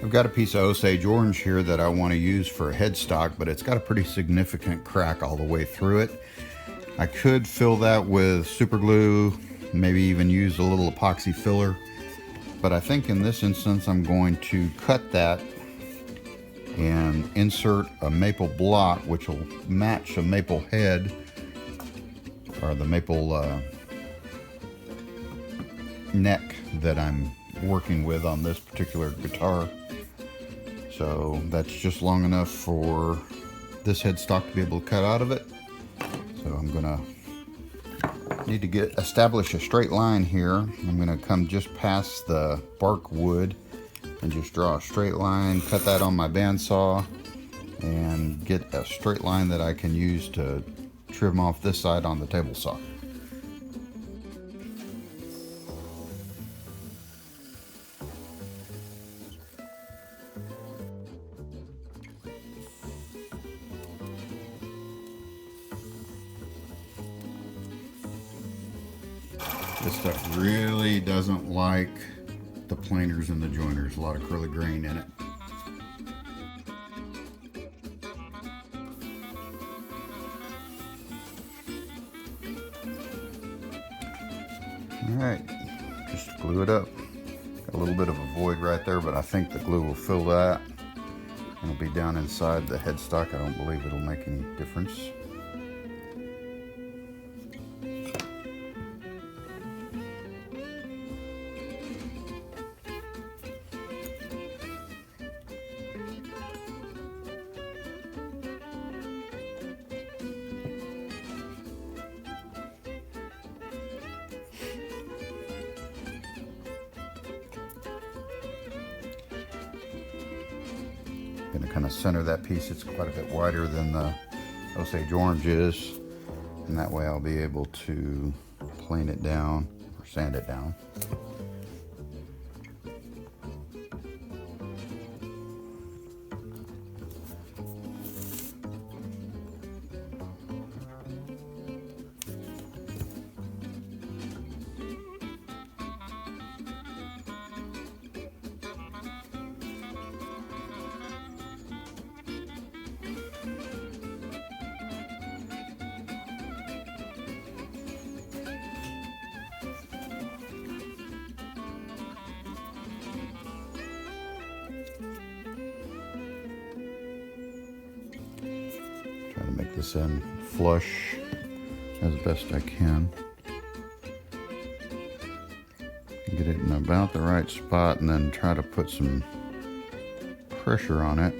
I've got a piece of Osage orange here that I want to use for a headstock, but it's got a pretty significant crack all the way through it. I could fill that with super glue, maybe even use a little epoxy filler, but I think in this instance I'm going to cut that and insert a maple block which will match a maple head, or the maple neck that I'm working with on this particular guitar. So that's just long enough for this headstock to be able to cut out of it. So I'm gonna need to establish a straight line here. I'm gonna come just past the bark wood and just draw a straight line, cut that on my bandsaw, and get a straight line that I can use to trim off this side on the table saw. This stuff really doesn't like the planers and the joiners. A lot of curly grain in it. Alright, just glue it up. Got a little bit of a void right there, but I think the glue will fill that. It'll be down inside the headstock. I don't believe it'll make any difference. Going to kind of center that piece. It's quite a bit wider than the Osage orange is, and that way I'll be able to plane it down or sand it down. Try to make this end flush as best I can. Get it in about the right spot and then try to put some pressure on it,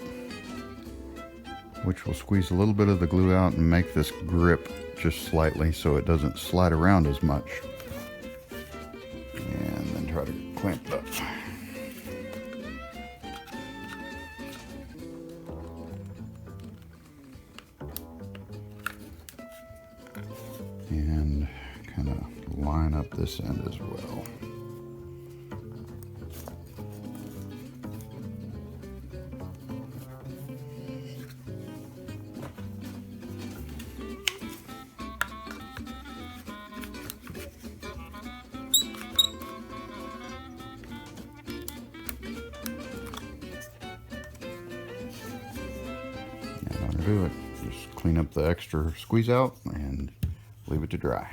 which will squeeze a little bit of the glue out and make this grip just slightly so it doesn't slide around as much. And then try to clamp it up. And kind of line up this end as well. And that'll do it. Just clean up the extra squeeze out and leave it to dry.